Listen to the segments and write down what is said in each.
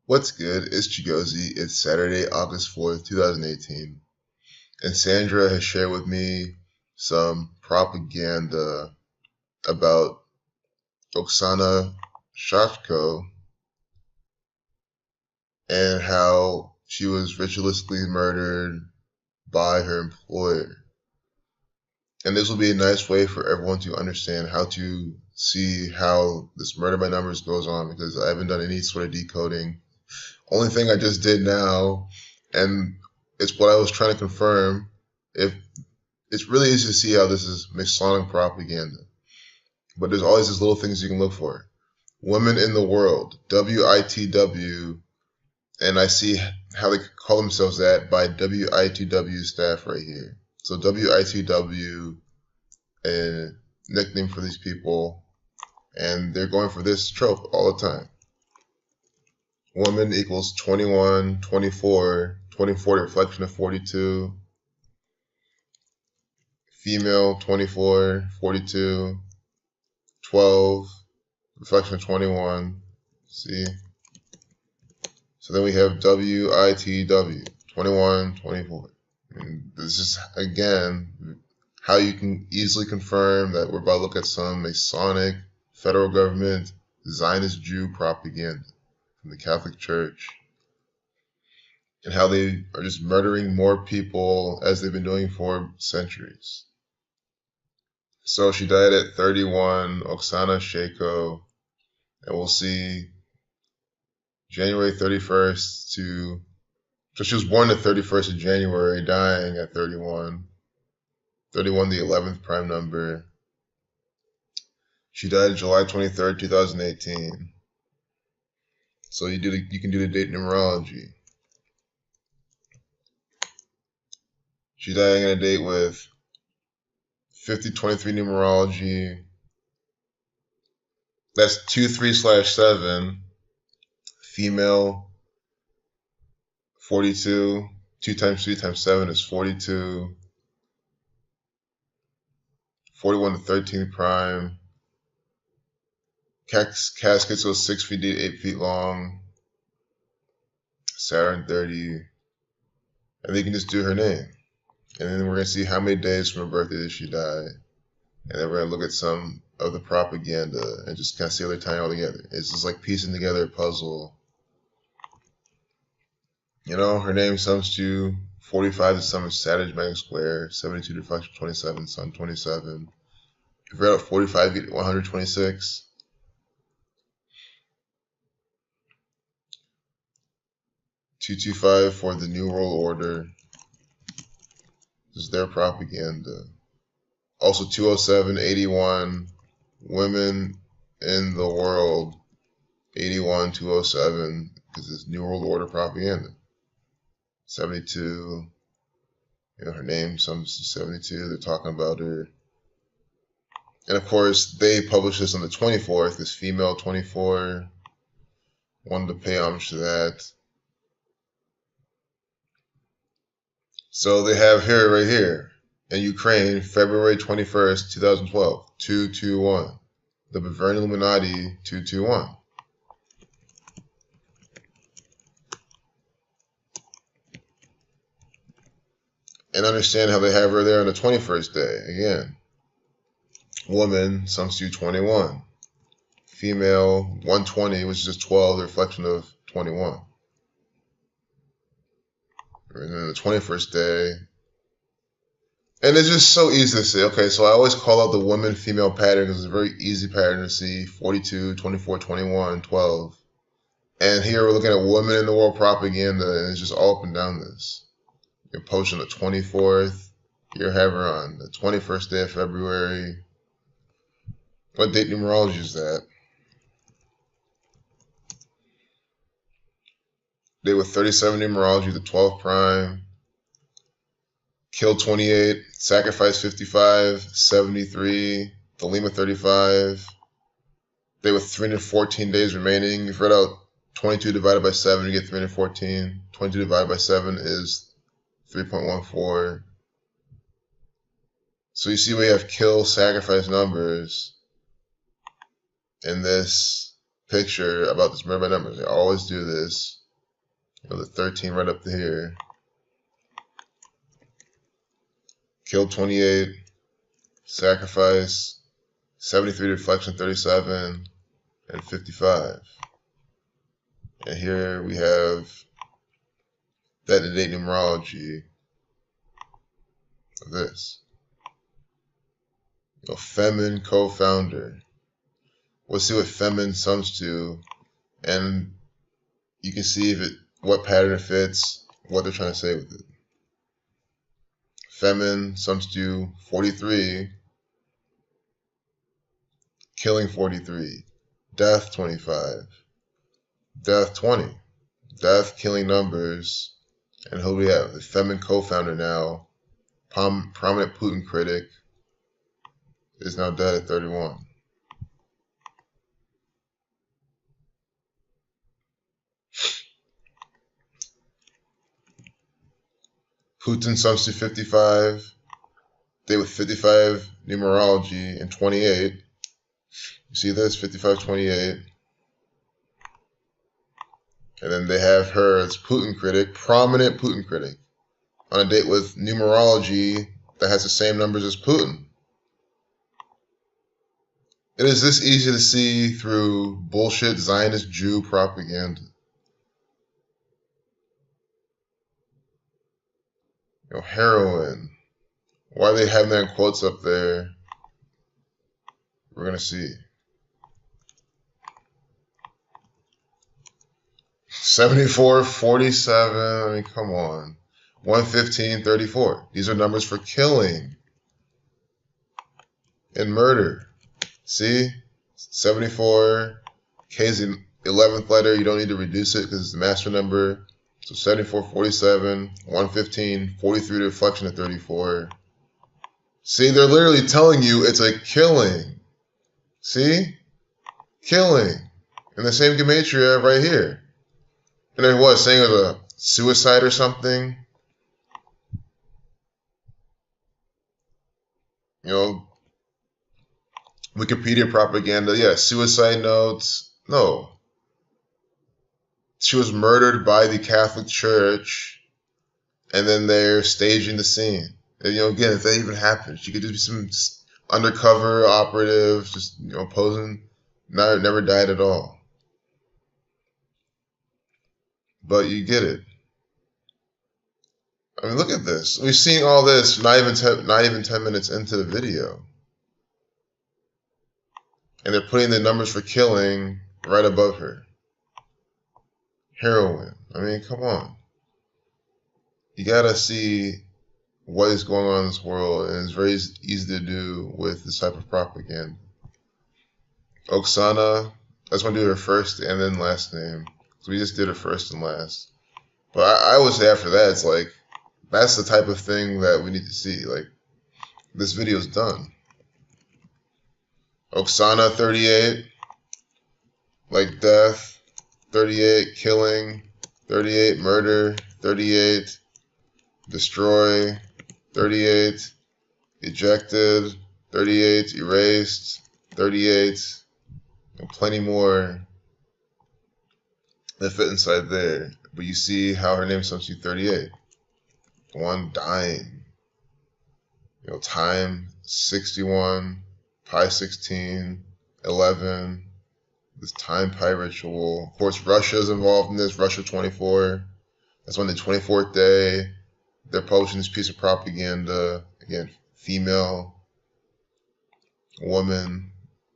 What's good? It's Chigozi. It's Saturday, August 4th, 2018. And Sandra has shared with me some propaganda about Oksana Shachko and how she was ritualistically murdered by her employer. And this will be a nice way for everyone to understand how to see how this murder by numbers goes on, because I haven't done any sort of decoding. Only thing I just did now, and it's what I was trying to confirm, if it's really easy to see how this is Masonic propaganda. But there's always these little things you can look for. Women in the world, WITW, and I see how they call themselves that by WITW staff right here. So WITW, a nickname for these people, and they're going for this trope all the time. Woman equals 21, 24, 24 reflection of 42. Female 24, 42, 12, reflection of 21. See? So then we have WITW, 21, 24. And this is, again, how you can easily confirm that we're about to look at some Masonic, federal government, Zionist Jew propaganda from the Catholic Church, and how they are just murdering more people as they've been doing for centuries. So she died at 31, Oksana Shachko, and we'll see January 31st to, so she was born the 31st of January, dying at 31. 31, the 11th prime number. She died July 23rd, 2018. So you can do the date numerology. She's dying on a date with 5023 numerology. That's 23/7. Female 42. 2 times 3 times 7 is 42. 41 to 13 prime. Caskets go 6 feet deep, 8 feet long. Saturn 30. And they can just do her name. And then we're going to see how many days from her birthday did she die. And then we're going to look at some of the propaganda and just kind of see how they're tying it all together. It's just like piecing together a puzzle. You know, her name sums to 45 to sum of Saturn magnetic square, 72 deflection 27, sun 27. If you're at 45, you get 126. $225 for the New World Order. This is their propaganda. Also 207, 81, women in the world, 81, 207, because it's New World Order propaganda. 72, you know, her name, some 72, they're talking about her. And of course, they published this on the 24th, this female 24, wanted to pay homage to that. So they have here, right here, in Ukraine, February 21st, 2012, 221. The Bavarian Illuminati, 221. And understand how they have her there on the 21st day. Again, woman, sums to 21. Female, 120, which is just 12, the reflection of 21. And then the 21st day. And it's just so easy to see. Okay, so I always call out the woman-female pattern because it's a very easy pattern to see. 42, 24, 21, 12. And here we're looking at women in the world propaganda, and it's just all up and down this. You can post on the 24th. Here have her on the 21st day of February. What date numerology is that? Day with 37 numerology, the 12th prime. Kill 28, sacrifice 55, 73, the Lima 35. Day with 314 days remaining. You've read out 22 divided by 7, you get 314. 22 divided by 7 is 3.14. So you see we have kill, sacrifice numbers in this picture about this murder by numbers. They always do this. You know, the 13 right up here. Killed 28. Sacrifice. 73 deflection 37. And 55. And here we have that innate numerology of this. You know, FEMEN co-founder. We'll see what FEMEN sums to, and you can see if what pattern it fits, what they're trying to say with it. FEMEN sums to 43, killing 43, death 25, death 20, death killing numbers, and who do we have? The FEMEN co-founder now, prominent Putin critic, is now dead at 31. Putin sums to 55, they with 55 numerology and 28. You see this, 55, 28. And then they have her as Putin critic, prominent Putin critic, on a date with numerology that has the same numbers as Putin. It is this easy to see through bullshit Zionist Jew propaganda. You know, heroin. Why are they having that in quotes up there? We're going to see. 74, 47, I mean, come on. 115, 34. These are numbers for killing and murder. See? 74, K is the 11th letter. You don't need to reduce it because it's the master number. So 74, 47, 115, 43 to reflection of 34. See, they're literally telling you it's a killing. See? Killing. And the same gematria right here. And then what, saying it was a suicide or something? You know, Wikipedia propaganda, yeah, suicide notes. No. She was murdered by the Catholic Church, and then they're staging the scene. And, you know, again, if that even happened, she could just be some undercover operative, just, you know, posing. Never died at all. But you get it. I mean, look at this. We've seen all this not even 10 minutes into the video. And they're putting the numbers for killing right above her. Heroin. I mean, come on. You gotta see what is going on in this world, and it's very easy to do with this type of propaganda. Oksana, I just want to do her first and then last name. So we just did her first and last. But I would say after that, it's like, that's the type of thing that we need to see. Like, this video's done. Oksana, 38. Like death. 38, killing. 38, murder. 38, destroy. 38, ejected. 38, erased. 38, and plenty more that fit inside there. But you see how her name sums to 38. One dying. You know, time 61, pi 16, 11. This time pi ritual. Of course, Russia is involved in this. Russia 24. That's on the 24th day. They're publishing this piece of propaganda. Again, female, woman,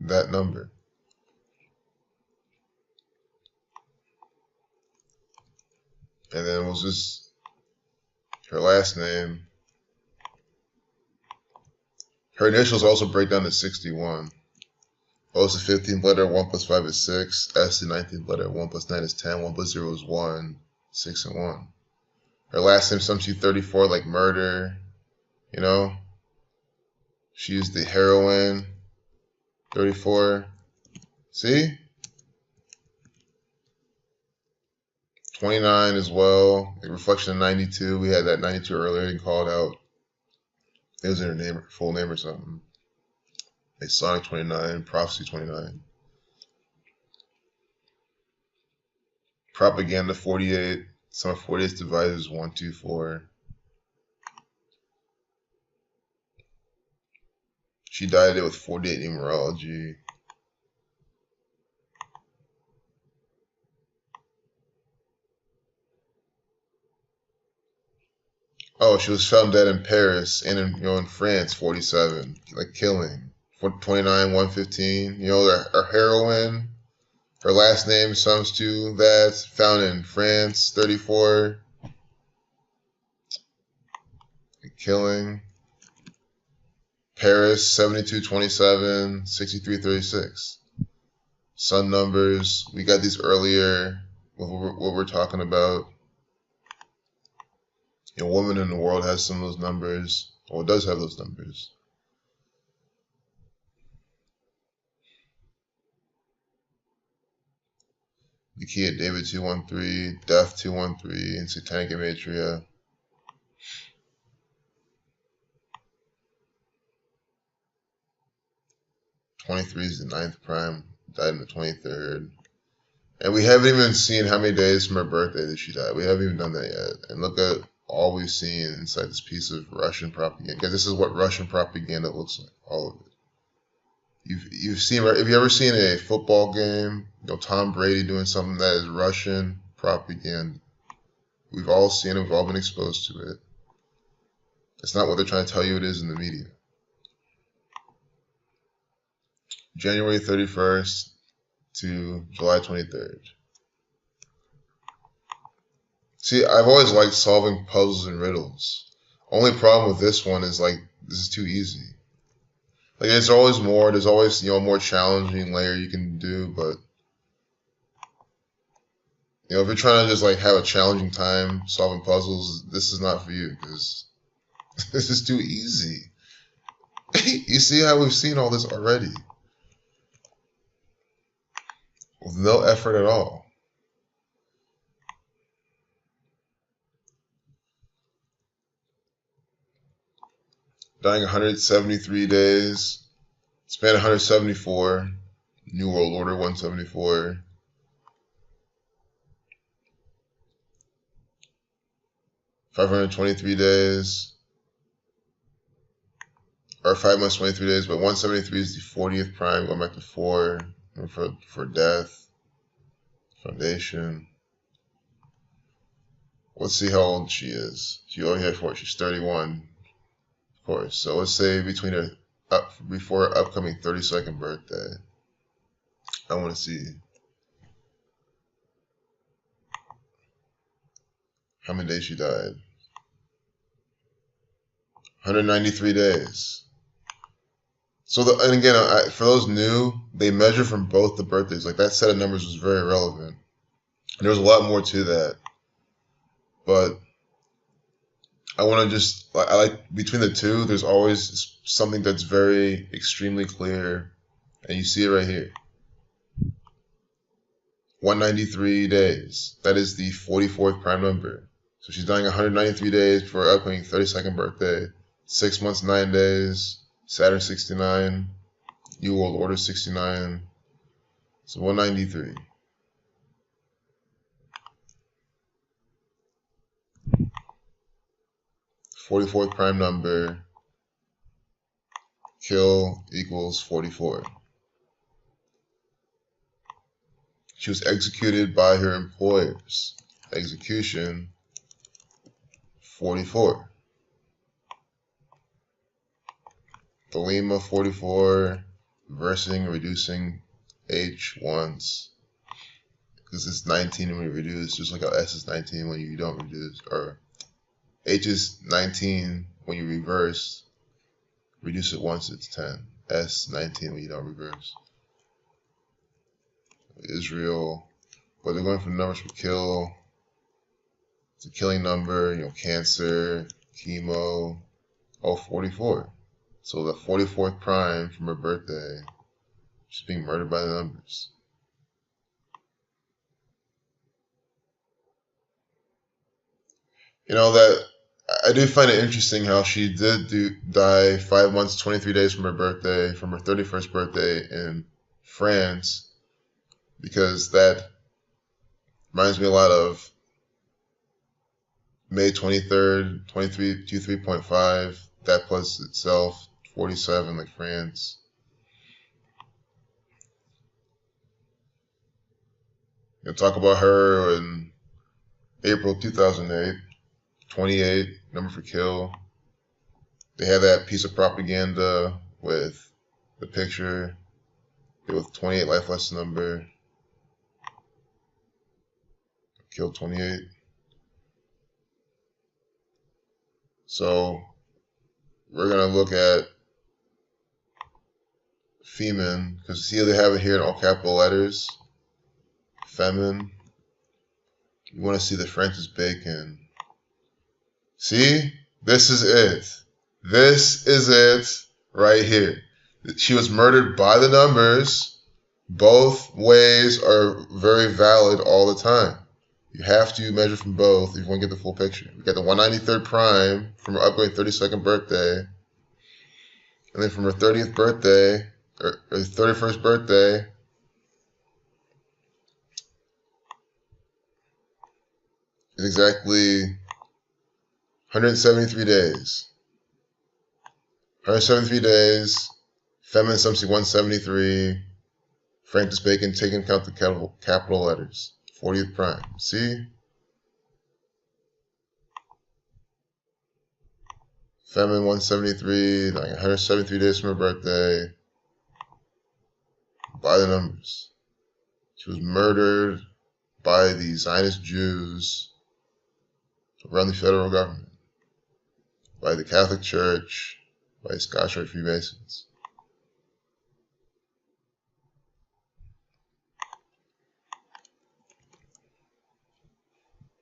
that number. And then we'll just her last name. Her initials also break down to 61. O is the 15th letter, 1 plus 5 is 6. S is the 19th letter, 1 plus 9 is 10. 1 plus 0 is 1. 6 and 1. Her last name sums to 34, like murder. You know? She used the heroin. 34. See? 29 as well. A reflection of 92. We had that 92 earlier and called out. It was in her name, full name or something. Masonic 29, Prophecy 29. Propaganda 48. Sum of 48 divided is 124. She died with 48 numerology. Oh, she was found dead in Paris and in France, 47, like killing. 29, 115. Her heroine, her last name sums to that. Found in France, 34, killing. Paris, 72, 27, 63, 36. Sun numbers. We got these earlier. What we're talking about. Woman in the World has some of those numbers. Well, it does have those numbers. The key at David 213, Death 213, and Satanic Gematria. '23 is the 9th prime. Died on the 23rd. And we haven't even seen how many days from her birthday that she died. We haven't even done that yet. And look at all we've seen inside this piece of Russian propaganda. Because this is what Russian propaganda looks like. All of it. You've seen, have you ever seen a football game? Tom Brady doing something that is Russian propaganda. We've all seen it. We've all been exposed to it. It's not what they're trying to tell you it is in the media. January 31st to July 23rd. See, I've always liked solving puzzles and riddles. Only problem with this one is this is too easy. There's always more. There's always a more challenging layer you can do, but if you're trying to just have a challenging time solving puzzles, this is not for you because this is too easy. You see how we've seen all this already with no effort at all. Dying 173 days. Span 174. New World Order 174. $523 days. Or 5 months, 23 days. But 173 is the 40th prime. Going back to 4. For death. Foundation. Let's see how old she is. She only had 4. She's 31. Of course. So let's say before her upcoming 32nd birthday. I want to see how many days she died. 193 days. So and again, for those new, they measure from both the birthdays. That set of numbers was very relevant. And there's a lot more to that. But I want to I like between the two, there's always something that's very extremely clear. And you see it right here. 193 days. That is the 44th prime number. So she's dying 193 days before her upcoming 32nd birthday. 6 months, 9 days. Saturn 69. New World Order 69. So 193. .44th prime number, kill equals 44. She was executed by her employers. Execution, 44. Thelema, 44. Reversing, reducing H once. Because it's 19 when you reduce, just like how S is 19 when you don't reduce, or H is 19 when you reverse. Reduce it once, it's 10. S, 19 when you don't reverse. Israel, but they're going for numbers for kill. It's a killing number, cancer, chemo. Oh, 44. So the 44th prime from her birthday. She's being murdered by the numbers. That I do find it interesting how she did die 5 months, 23 days from her birthday, from her 31st birthday in France, because that Reminds me a lot of May 23rd, 23.5. That plus itself, 47, like France. You'll talk about her in April 2008, 28, number for kill. They had that piece of propaganda with the picture with 28 life lesson number. Killed 28. So we're going to look at FEMEN, because see they have it here in all capital letters. FEMEN. You want to see the Francis Bacon. See? This is it. This is it right here. She was murdered by the numbers. Both ways are very valid all the time. You have to measure from both if you want to get the full picture. We got the 193rd prime from her upcoming 32nd birthday. And then from her 30th birthday, or 31st birthday, is exactly 173 days. 173 days, FEMEN Subsidy 173, Francis Bacon taking into account the capital letters. 40th prime. See? FEMEN 173, like 173 days from her birthday. By the numbers. She was murdered by the Zionist Jews around the federal government, by the Catholic Church, by Scotch Rite Freemasons.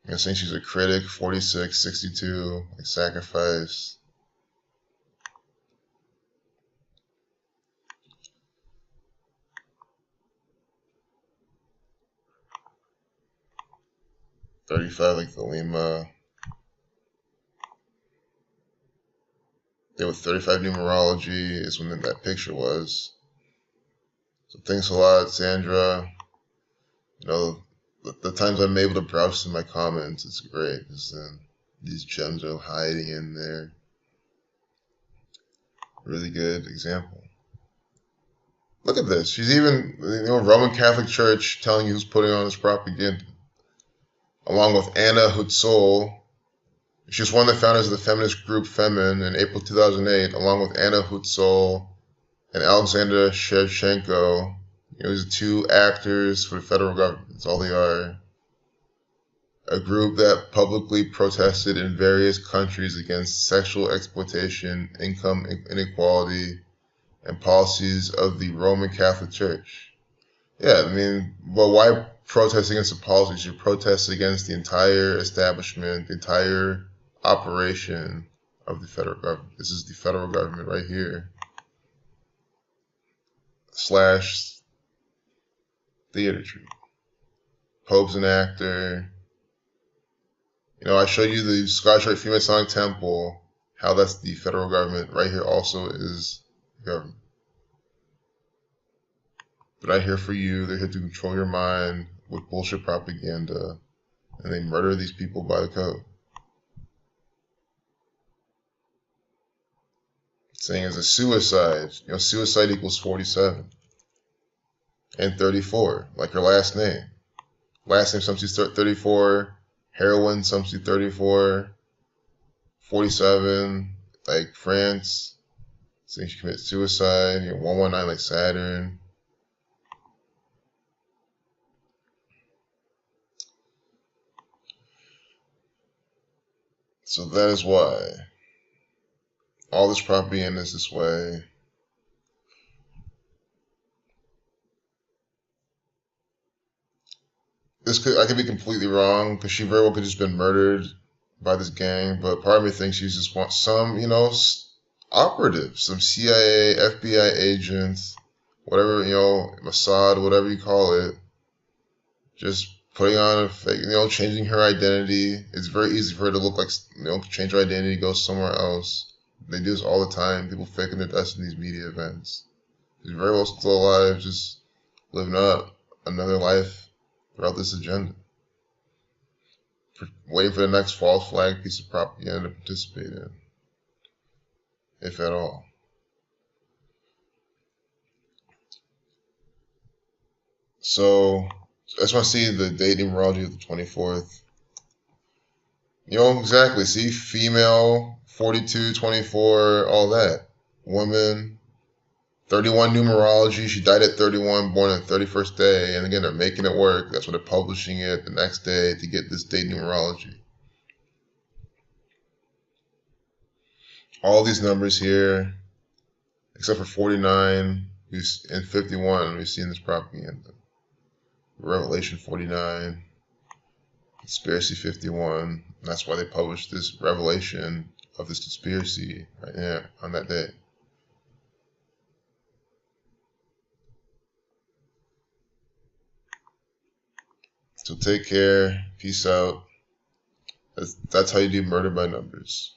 I'm saying she's a critic, 46, 62, like sacrifice. $35 like the Lima. There with 35 numerology is when that picture was. So thanks a lot, Sandra. You know, the times I'm able to browse through my comments, it's great, because then these gems are hiding in there. Really good example. Look at this. She's even, Roman Catholic Church telling you who's putting on this propaganda. Along with Anna Hutzol. She was one of the founders of the feminist group FEMEN in April 2008, along with Anna Hutzol and Alexander Shevchenko. These are two actors for the federal government. That's all they are. A group that publicly protested in various countries against sexual exploitation, income inequality, and policies of the Roman Catholic Church. Yeah, I mean, well, why protest against the policies? You protest against the entire establishment, the entire operation of the federal government. This is the federal government right here. / theater troupe. Pope's an actor. I showed you the Scotch Rite Freemasonic Temple, how that's the federal government. Right here also is the government. They're not here for you. They're here to control your mind with bullshit propaganda. And they murder these people by the code. Saying it's a suicide. Suicide equals 47. And 34, like her last name. Last name substitute 34. Heroin substitute 34. 47, like France. Saying she commits suicide. 119 like Saturn. So that is why all this propaganda is this way. I could be completely wrong, because she very well could have just been murdered by this gang, but part of me thinks she just wants some, operatives, some CIA, FBI agents, whatever, Mossad, whatever you call it, just putting on a fake, changing her identity. It's very easy for her to look like, change her identity, go somewhere else. They do this all the time. People faking their deaths in these media events. She's very well still alive, just living up another life throughout this agenda. waiting for the next false flag piece of propaganda to participate in, if at all. So I just want to see the date numerology of the 24th. You know, exactly. See, female, 42, 24, all that. Woman, 31 numerology. She died at 31, born on the 31st day. And again, they're making it work. That's why they're publishing it the next day to get this date numerology. All these numbers here, except for 49 and 51, we've seen this propaganda. Revelation 49, Conspiracy 51. That's why they published this revelation of this conspiracy right here on that day. So take care. Peace out. That's how you do murder by numbers.